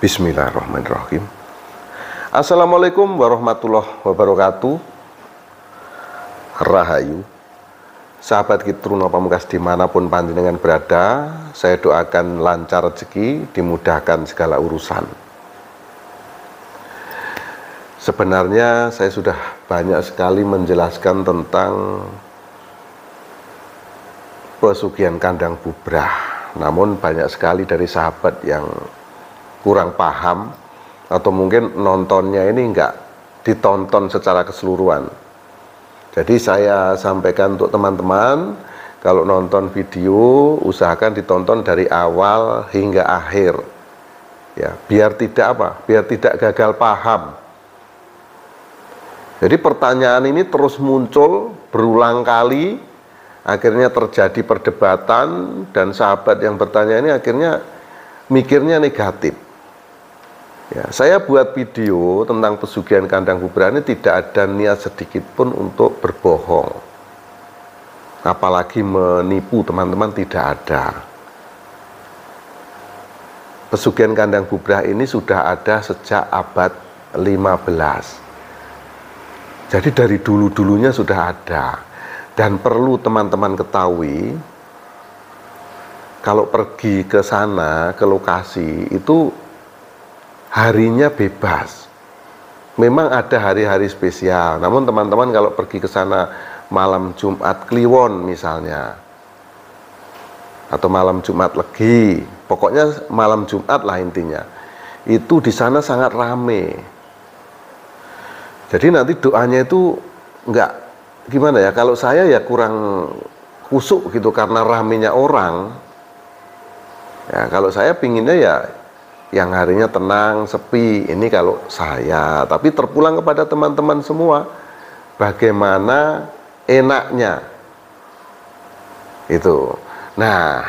Bismillahirrahmanirrahim. Assalamualaikum warahmatullahi wabarakatuh. Rahayu sahabat Kitruno Pamungkas dimanapun panjenengan berada, saya doakan lancar rezeki, dimudahkan segala urusan. Sebenarnya saya sudah banyak sekali menjelaskan tentang pesugihan kandang bubrah, namun banyak sekali dari sahabat yang kurang paham atau mungkin nontonnya ini enggak ditonton secara keseluruhan. Jadi saya sampaikan untuk teman-teman, kalau nonton video usahakan ditonton dari awal hingga akhir, ya, biar tidak gagal paham. Jadi pertanyaan ini terus muncul berulang kali, akhirnya terjadi perdebatan, dan sahabat yang bertanya ini akhirnya mikirnya negatif. Ya, saya buat video tentang pesugihan kandang bubrah ini tidak ada niat sedikit pun untuk berbohong, apalagi menipu teman-teman, tidak ada. Pesugihan kandang bubrah ini sudah ada sejak abad 15. Jadi dari dulu-dulunya sudah ada. Dan perlu teman-teman ketahui, kalau pergi ke sana, ke lokasi itu harinya bebas. Memang ada hari-hari spesial, namun teman-teman kalau pergi ke sana malam Jumat Kliwon misalnya, atau malam Jumat Legi, pokoknya malam Jumat lah intinya, itu di sana sangat rame. Jadi nanti doanya itu enggak, gimana ya, kalau saya ya kurang kusuk gitu karena ramenya orang. Ya, kalau saya pinginnya ya yang harinya tenang, sepi, ini kalau saya. Tapi terpulang kepada teman-teman semua, bagaimana enaknya itu. Nah,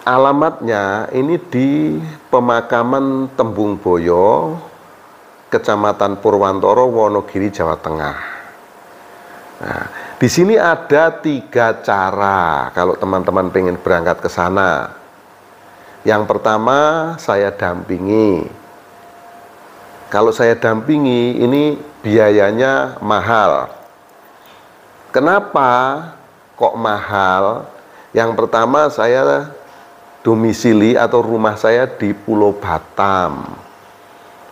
alamatnya ini di pemakaman Tembung Boyo, Kecamatan Purwantoro, Wonogiri, Jawa Tengah. Nah, di sini ada 3 cara kalau teman-teman pengen berangkat ke sana. Yang pertama, saya dampingi. Kalau saya dampingi, ini biayanya mahal. Kenapa kok mahal? Yang pertama, saya domisili atau rumah saya di Pulau Batam.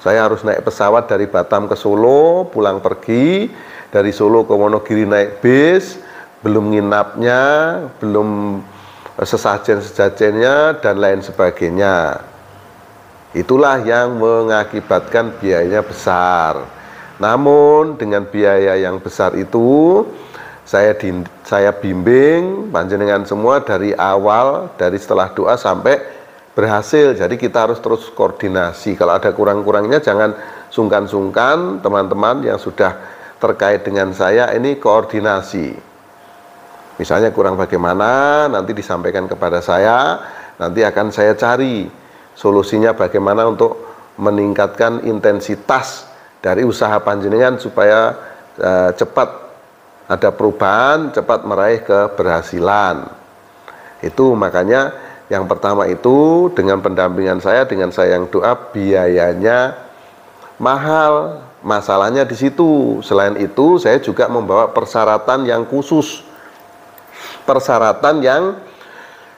Saya harus naik pesawat dari Batam ke Solo, pulang pergi. Dari Solo ke Wonogiri naik bis, belum nginapnya, belum sesajen-sesajennya dan lain sebagainya. Itulah yang mengakibatkan biayanya besar. Namun dengan biaya yang besar itu saya bimbing panjenengan semua dari awal, dari setelah doa sampai berhasil. Jadi kita harus terus koordinasi. Kalau ada kurang-kurangnya jangan sungkan-sungkan, teman-teman yang sudah terkait dengan saya ini koordinasi. Misalnya kurang bagaimana, nanti disampaikan kepada saya, nanti akan saya cari solusinya bagaimana untuk meningkatkan intensitas dari usaha panjenengan supaya cepat ada perubahan, cepat meraih keberhasilan. Itu makanya yang pertama itu dengan pendampingan saya, dengan saya yang doa, biayanya mahal. Masalahnya di situ. Selain itu saya juga membawa persyaratan yang khusus. Persyaratan yang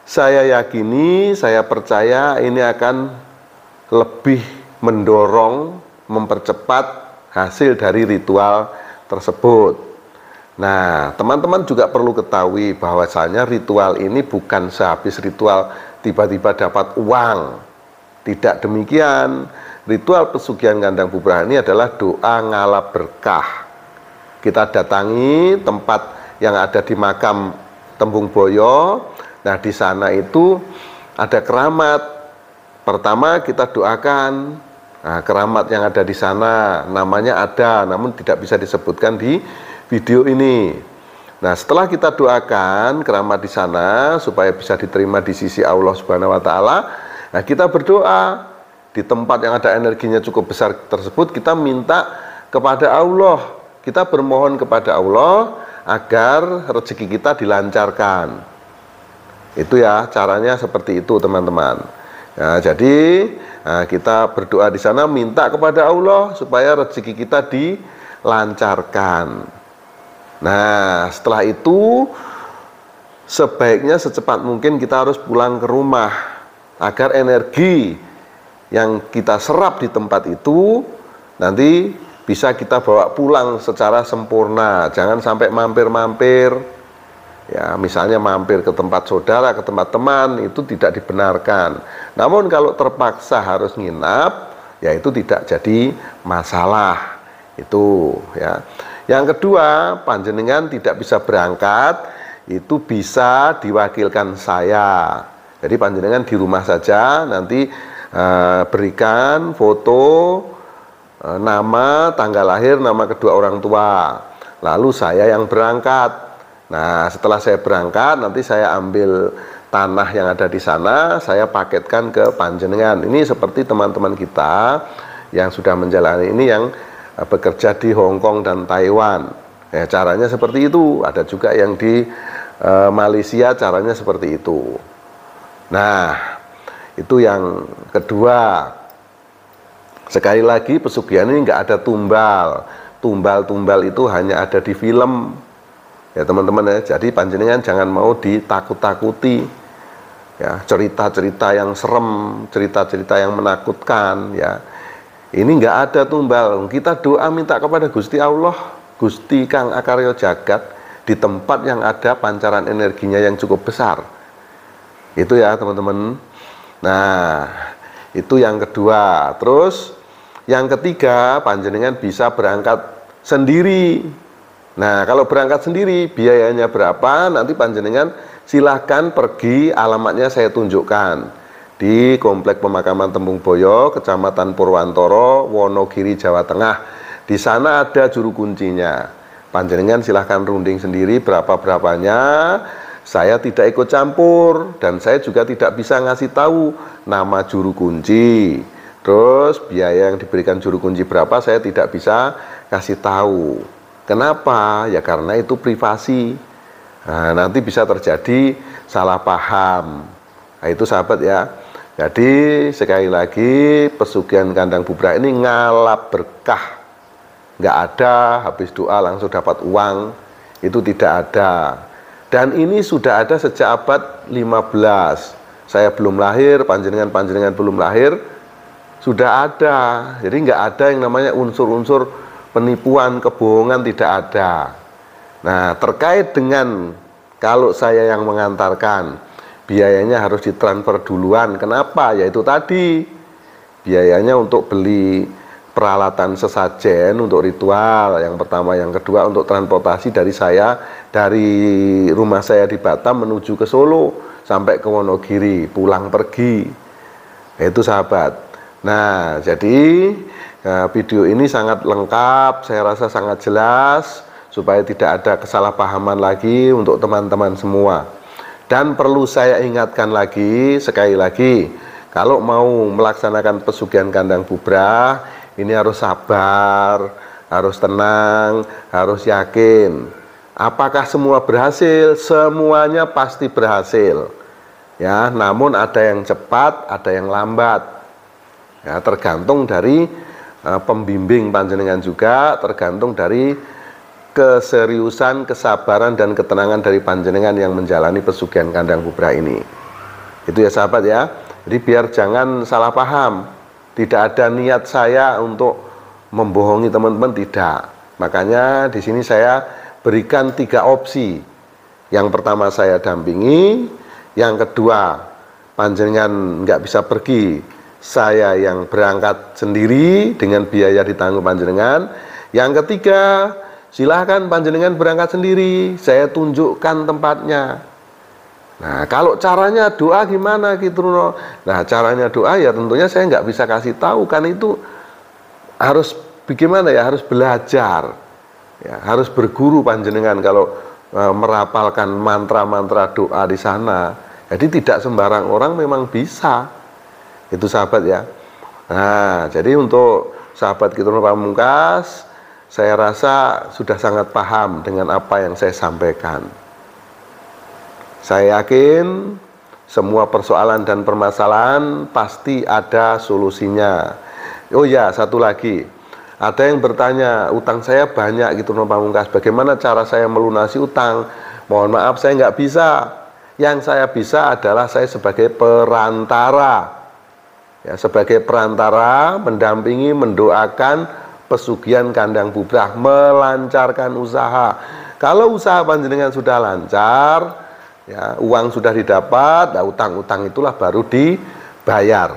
saya yakini, saya percaya ini akan lebih mendorong, mempercepat hasil dari ritual tersebut. Nah, teman-teman juga perlu ketahui bahwasanya ritual ini bukan sehabis ritual tiba-tiba dapat uang. Tidak demikian. Ritual pesugihan kandang bubrah ini adalah doa ngalap berkah. Kita datangi tempat yang ada di makam Tembung Boyo. Nah, di sana itu ada keramat. Pertama kita doakan. Nah, keramat yang ada di sana namanya ada, namun tidak bisa disebutkan di video ini. Nah, setelah kita doakan keramat di sana supaya bisa diterima di sisi Allah Subhanahu wa taala, nah kita berdoa di tempat yang ada energinya cukup besar tersebut, kita minta kepada Allah. Kita bermohon kepada Allah agar rezeki kita dilancarkan. Itu ya caranya seperti itu teman-teman. Nah, jadi kita berdoa di sana minta kepada Allah supaya rezeki kita dilancarkan. Nah, setelah itu sebaiknya secepat mungkin kita harus pulang ke rumah agar energi yang kita serap di tempat itu nanti bisa kita bawa pulang secara sempurna. Jangan sampai mampir-mampir. Ya, misalnya mampir ke tempat saudara, ke tempat teman, itu tidak dibenarkan. Namun kalau terpaksa harus nginap, ya itu tidak jadi masalah. Itu ya. Yang kedua, panjenengan tidak bisa berangkat, itu bisa diwakilkan saya. Jadi panjenengan di rumah saja, nanti berikan foto, nama, tanggal lahir, nama kedua orang tua. Lalu saya yang berangkat. Nah, setelah saya berangkat, nanti saya ambil tanah yang ada di sana, saya paketkan ke panjenengan. Ini seperti teman-teman kita yang sudah menjalani ini yang bekerja di Hong Kong dan Taiwan. Ya, caranya seperti itu. Ada juga yang di Malaysia caranya seperti itu. Nah, itu yang kedua. Sekali lagi, pesugihan ini nggak ada tumbal. Tumbal-tumbal itu hanya ada di film. Ya teman-teman ya, jadi panjenengan jangan mau ditakut-takuti. Ya, cerita-cerita yang serem, cerita-cerita yang menakutkan. Ya, ini nggak ada tumbal. Kita doa minta kepada Gusti Allah, Gusti Kang Akarya Jagat, di tempat yang ada pancaran energinya yang cukup besar. Itu ya teman-teman. Nah, itu yang kedua. Terus yang ketiga, panjenengan bisa berangkat sendiri. Nah, kalau berangkat sendiri biayanya berapa? Nanti panjenengan silahkan pergi, alamatnya saya tunjukkan di Komplek Pemakaman Tembung Boyo, Kecamatan Purwantoro, Wonogiri, Jawa Tengah. Di sana ada juru kuncinya. Panjenengan silahkan runding sendiri berapa-berapanya. Saya tidak ikut campur dan saya juga tidak bisa ngasih tahu nama juru kunci. Terus biaya yang diberikan juru kunci berapa saya tidak bisa kasih tahu. Kenapa? Ya karena itu privasi. Nah, nanti bisa terjadi salah paham. Nah, itu sahabat ya. Jadi sekali lagi pesugihan kandang bubrah ini ngalap berkah. Nggak ada habis doa langsung dapat uang. Itu tidak ada. Dan ini sudah ada sejak abad 15. Saya belum lahir, panjenengan belum lahir, sudah ada. Jadi nggak ada yang namanya unsur-unsur penipuan, kebohongan, tidak ada. Nah, terkait dengan kalau saya yang mengantarkan, biayanya harus ditransfer duluan. Kenapa? Yaitu tadi, biayanya untuk beli peralatan sesajen untuk ritual, yang pertama. Yang kedua, untuk transportasi dari saya, dari rumah saya di Batam menuju ke Solo, sampai ke Wonogiri, pulang pergi. Itu sahabat. Nah, jadi video ini sangat lengkap, saya rasa sangat jelas, supaya tidak ada kesalahpahaman lagi untuk teman-teman semua. Dan perlu saya ingatkan lagi, sekali lagi, kalau mau melaksanakan pesugihan kandang bubrah, ini harus sabar, harus tenang, harus yakin. Apakah semua berhasil? Semuanya pasti berhasil. Ya, namun ada yang cepat, ada yang lambat. Ya, tergantung dari pembimbing panjenengan juga, tergantung dari keseriusan, kesabaran, dan ketenangan dari panjenengan yang menjalani pesugihan kandang bubrah ini. Itu ya sahabat ya. Jadi biar jangan salah paham. Tidak ada niat saya untuk membohongi teman-teman, tidak. Makanya di sini saya berikan 3 opsi. Yang pertama saya dampingi, yang kedua panjenengan nggak bisa pergi, saya yang berangkat sendiri dengan biaya ditanggung panjenengan. Yang ketiga, silahkan panjenengan berangkat sendiri, saya tunjukkan tempatnya. Nah, kalau caranya doa gimana gitu loh. Nah, caranya doa ya tentunya saya nggak bisa kasih tahu, kan itu harus bagaimana ya, harus belajar. Ya, harus berguru panjenengan kalau merapalkan mantra-mantra doa di sana. Jadi tidak sembarang orang memang bisa. Itu sahabat ya. Nah, jadi untuk sahabat Kitruna Pamungkas, saya rasa sudah sangat paham dengan apa yang saya sampaikan. Saya yakin semua persoalan dan permasalahan pasti ada solusinya. Oh ya, satu lagi. Ada yang bertanya, utang saya banyak gitu Pak Pamungkas, bagaimana cara saya melunasi utang? Mohon maaf, saya nggak bisa. Yang saya bisa adalah saya sebagai perantara. Ya, sebagai perantara mendampingi, mendoakan pesugihan kandang bubrah, melancarkan usaha. Kalau usaha panjenengan sudah lancar, ya, uang sudah didapat, nah, utang-utang itulah baru dibayar.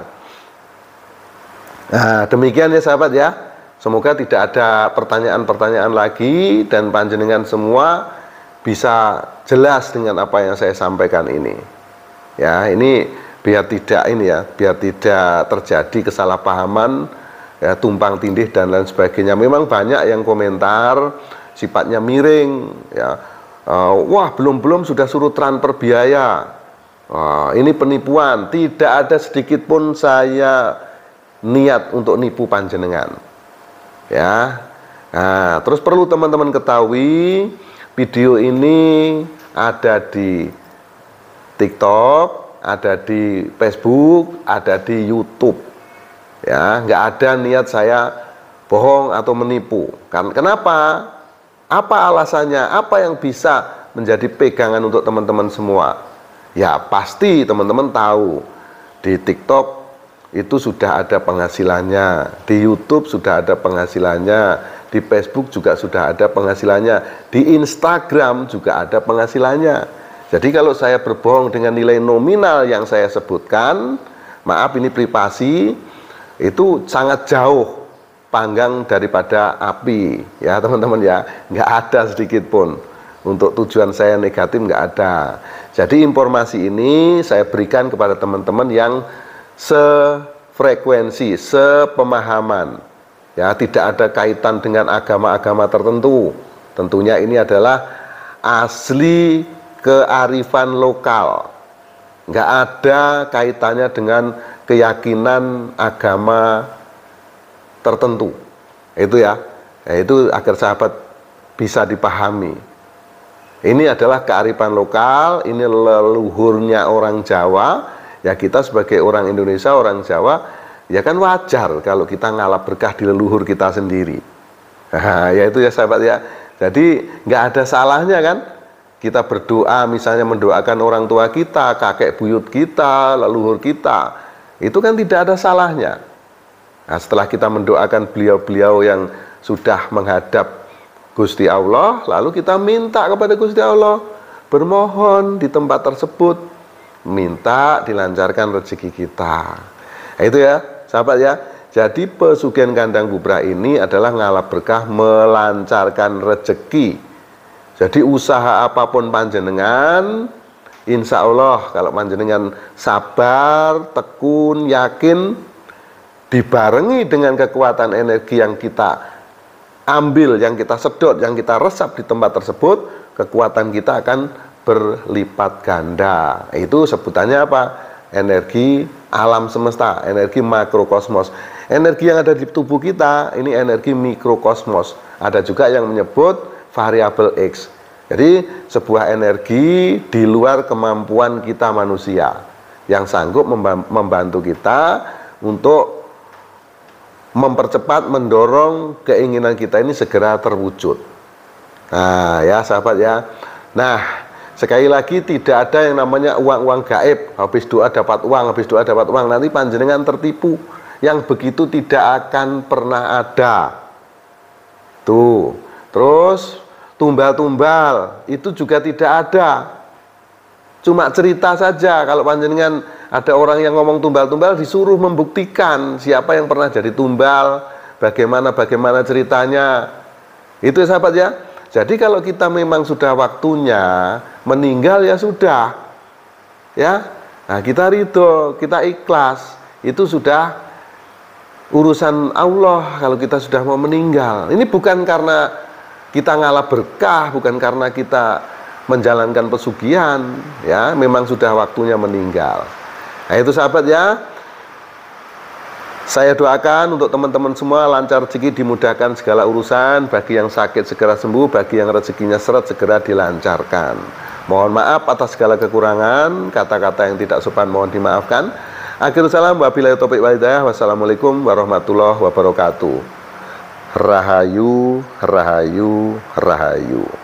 Nah, demikian ya sahabat ya. Semoga tidak ada pertanyaan-pertanyaan lagi dan panjenengan semua bisa jelas dengan apa yang saya sampaikan ini. Ya, ini biar tidak biar tidak terjadi kesalahpahaman, ya, tumpang tindih dan lain sebagainya. Memang banyak yang komentar sifatnya miring, ya. Wah, belum sudah suruh transfer biaya. Ini penipuan. Tidak ada sedikit pun saya niat untuk nipu panjenengan. Ya. Nah, terus perlu teman-teman ketahui, video ini ada di TikTok, ada di Facebook, ada di YouTube. Ya, nggak ada niat saya bohong atau menipu. Kenapa? Apa alasannya? Apa yang bisa menjadi pegangan untuk teman-teman semua? Ya, pasti teman-teman tahu di TikTok itu sudah ada penghasilannya, di YouTube sudah ada penghasilannya, di Facebook juga sudah ada penghasilannya, di Instagram juga ada penghasilannya. Jadi kalau saya berbohong dengan nilai nominal yang saya sebutkan, maaf ini privasi, itu sangat jauh panggang daripada api, ya teman-teman ya, nggak ada sedikit pun untuk tujuan saya negatif, nggak ada. Jadi informasi ini saya berikan kepada teman-teman yang sefrekuensi, sepemahaman, ya, tidak ada kaitan dengan agama-agama tertentu. Tentunya ini adalah asli kearifan lokal, nggak ada kaitannya dengan keyakinan agama tertentu. Itu ya, itu agar sahabat bisa dipahami. Ini adalah kearifan lokal, ini leluhurnya orang Jawa. Ya, kita sebagai orang Indonesia, orang Jawa, ya kan wajar kalau kita ngalap berkah di leluhur kita sendiri. Ya itu ya sahabat ya. Jadi nggak ada salahnya kan kita berdoa, misalnya mendoakan orang tua kita, kakek buyut kita, leluhur kita. Itu kan tidak ada salahnya. Nah, setelah kita mendoakan beliau-beliau yang sudah menghadap Gusti Allah, lalu kita minta kepada Gusti Allah, bermohon di tempat tersebut, minta dilancarkan rezeki kita. Nah, itu ya sahabat ya. Jadi pesugihan kandang bubrah ini adalah ngalap berkah, melancarkan rezeki. Jadi usaha apapun panjenengan, insya Allah kalau panjenengan sabar, tekun, yakin, dibarengi dengan kekuatan energi yang kita ambil, yang kita sedot, yang kita resap di tempat tersebut, kekuatan kita akan berlipat ganda. Itu sebutannya apa? Energi alam semesta, energi makrokosmos. Energi yang ada di tubuh kita ini energi mikrokosmos. Ada juga yang menyebut variabel X. Jadi sebuah energi di luar kemampuan kita manusia yang sanggup membantu kita untuk mempercepat, mendorong keinginan kita ini segera terwujud. Nah ya sahabat ya. Nah, sekali lagi tidak ada yang namanya uang-uang gaib, habis doa dapat uang, habis doa dapat uang, nanti panjenengan tertipu. Yang begitu tidak akan pernah ada. Tuh. Terus tumbal-tumbal itu juga tidak ada. Cuma cerita saja. Kalau panjenengan ada orang yang ngomong tumbal-tumbal, disuruh membuktikan siapa yang pernah jadi tumbal, bagaimana ceritanya. Itu ya sahabat ya. Jadi kalau kita memang sudah waktunya meninggal ya sudah, ya, nah kita ridho, kita ikhlas, itu sudah urusan Allah. Kalau kita sudah mau meninggal, ini bukan karena kita ngalah berkah, bukan karena kita menjalankan pesugihan, ya, memang sudah waktunya meninggal. Nah itu sahabat ya. Saya doakan untuk teman-teman semua lancar rezeki, dimudahkan segala urusan, bagi yang sakit segera sembuh, bagi yang rezekinya seret segera dilancarkan. Mohon maaf atas segala kekurangan, kata-kata yang tidak sopan mohon dimaafkan. Akhirul salam, wabillahi taufiq wal hidayah. Wassalamualaikum warahmatullahi wabarakatuh. Rahayu, rahayu, rahayu.